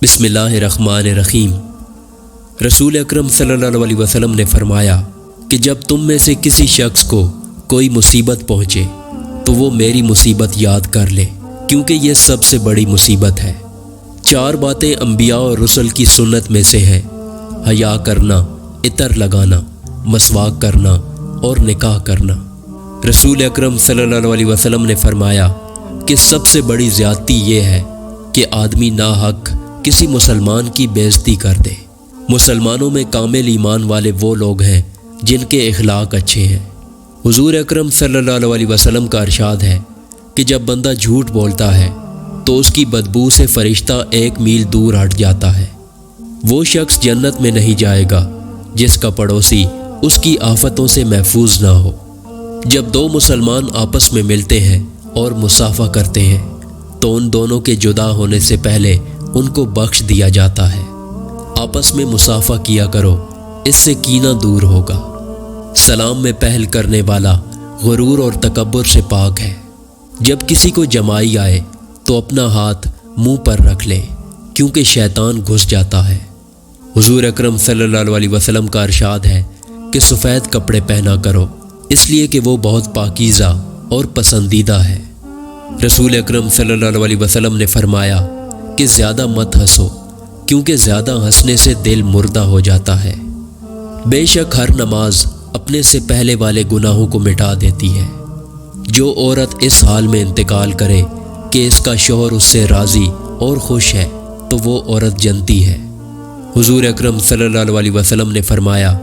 بسم اللہ الرحمن الرحیم۔ رسول اکرم صلی اللہ علیہ وسلم نے فرمایا کہ جب تم میں سے کسی شخص کو کوئی مصیبت پہنچے تو وہ میری مصیبت یاد کر لے، کیونکہ یہ سب سے بڑی مصیبت ہے۔ 4 باتیں انبیاء اور رسل کی سنت میں سے ہیں: حیا کرنا، عطر لگانا، مسواک کرنا اور نکاح کرنا۔ رسول اکرم صلی اللہ علیہ وسلم نے فرمایا کہ سب سے بڑی زیادتی یہ ہے کہ آدمی ناحق کسی مسلمان کی بے عزتی کر دے۔ مسلمانوں میں کامل ایمان والے وہ لوگ ہیں جن کے اخلاق اچھے ہیں۔ حضور اکرم صلی اللہ علیہ وسلم کا ارشاد ہے کہ جب بندہ جھوٹ بولتا ہے تو اس کی بدبو سے فرشتہ 1 میل دور ہٹ جاتا ہے۔ وہ شخص جنت میں نہیں جائے گا جس کا پڑوسی اس کی آفتوں سے محفوظ نہ ہو۔ جب 2 مسلمان آپس میں ملتے ہیں اور مصافحہ کرتے ہیں تو ان دونوں کے جدا ہونے سے پہلے ان کو بخش دیا جاتا ہے۔ آپس میں مصافحہ کیا کرو، اس سے کینہ دور ہوگا۔ سلام میں پہل کرنے والا غرور اور تکبر سے پاک ہے۔ جب کسی کو جمائی آئے تو اپنا ہاتھ منہ پر رکھ لے، کیونکہ شیطان گھس جاتا ہے۔ حضور اکرم صلی اللہ علیہ وسلم کا ارشاد ہے کہ سفید کپڑے پہنا کرو، اس لیے کہ وہ بہت پاکیزہ اور پسندیدہ ہے۔ رسول اکرم صلی اللہ علیہ وسلم نے فرمایا کہ زیادہ مت ہنسو، کیونکہ زیادہ ہنسنے سے دل مردہ ہو جاتا ہے۔ بے شک ہر نماز اپنے سے پہلے والے گناہوں کو مٹا دیتی ہے۔ جو عورت اس حال میں انتقال کرے کہ اس کا شوہر اس سے راضی اور خوش ہے تو وہ عورت جنتی ہے۔ حضور اکرم صلی اللہ علیہ وسلم نے فرمایا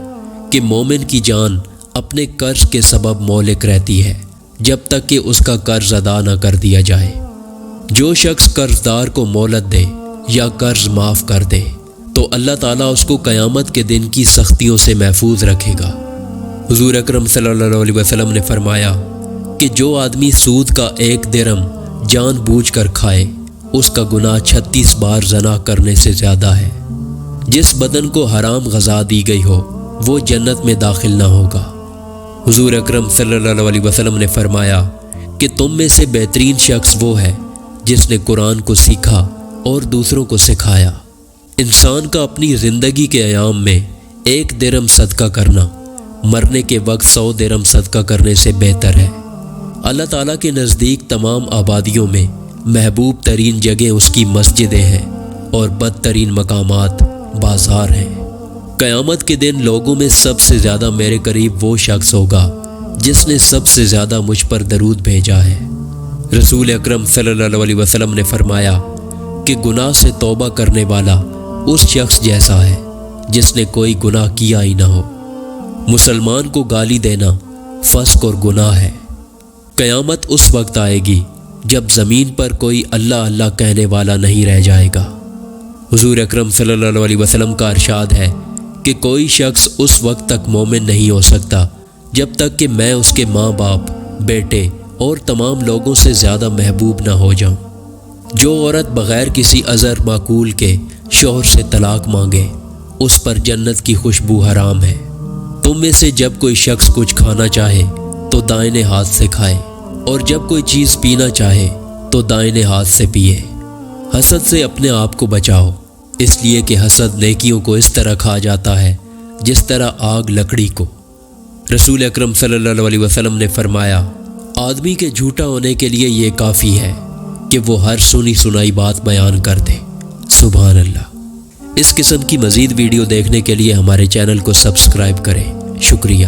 کہ مومن کی جان اپنے قرض کے سبب مہلک رہتی ہے جب تک کہ اس کا قرض ادا نہ کر دیا جائے۔ جو شخص قرض دار کو مہلت دے یا قرض معاف کر دے تو اللہ تعالیٰ اس کو قیامت کے دن کی سختیوں سے محفوظ رکھے گا۔ حضور اکرم صلی اللہ علیہ وسلم نے فرمایا کہ جو آدمی سود کا 1 درہم جان بوجھ کر کھائے اس کا گناہ 36 بار زنا کرنے سے زیادہ ہے۔ جس بدن کو حرام غذا دی گئی ہو وہ جنت میں داخل نہ ہوگا۔ حضور اکرم صلی اللہ علیہ وسلم نے فرمایا کہ تم میں سے بہترین شخص وہ ہے جس نے قرآن کو سیکھا اور دوسروں کو سکھایا۔ انسان کا اپنی زندگی کے ایام میں 1 درہم صدقہ کرنا مرنے کے وقت 100 درہم صدقہ کرنے سے بہتر ہے۔ اللہ تعالیٰ کے نزدیک تمام آبادیوں میں محبوب ترین جگہ اس کی مسجدیں ہیں اور بدترین مقامات بازار ہیں۔ قیامت کے دن لوگوں میں سب سے زیادہ میرے قریب وہ شخص ہوگا جس نے سب سے زیادہ مجھ پر درود بھیجا ہے۔ رسول اکرم صلی اللہ علیہ وسلم نے فرمایا کہ گناہ سے توبہ کرنے والا اس شخص جیسا ہے جس نے کوئی گناہ کیا ہی نہ ہو۔ مسلمان کو گالی دینا فسق اور گناہ ہے۔ قیامت اس وقت آئے گی جب زمین پر کوئی اللہ اللہ کہنے والا نہیں رہ جائے گا۔ حضور اکرم صلی اللہ علیہ وسلم کا ارشاد ہے کہ کوئی شخص اس وقت تک مومن نہیں ہو سکتا جب تک کہ میں اس کے ماں باپ، بیٹے اور تمام لوگوں سے زیادہ محبوب نہ ہو جاؤں۔ جو عورت بغیر کسی عذر معقول کے شوہر سے طلاق مانگے اس پر جنت کی خوشبو حرام ہے۔ تم میں سے جب کوئی شخص کچھ کھانا چاہے تو دائیں ہاتھ سے کھائے، اور جب کوئی چیز پینا چاہے تو دائیں ہاتھ سے پیے۔ حسد سے اپنے آپ کو بچاؤ، اس لیے کہ حسد نیکیوں کو اس طرح کھا جاتا ہے جس طرح آگ لکڑی کو۔ رسول اکرم صلی اللہ علیہ وسلم نے فرمایا آدمی کے جھوٹا ہونے کے لیے یہ کافی ہے کہ وہ ہر سنی سنائی بات بیان کر دے۔ سبحان اللہ۔ اس قسم کی مزید ویڈیو دیکھنے کے لیے ہمارے چینل کو سبسکرائب کریں۔ شکریہ۔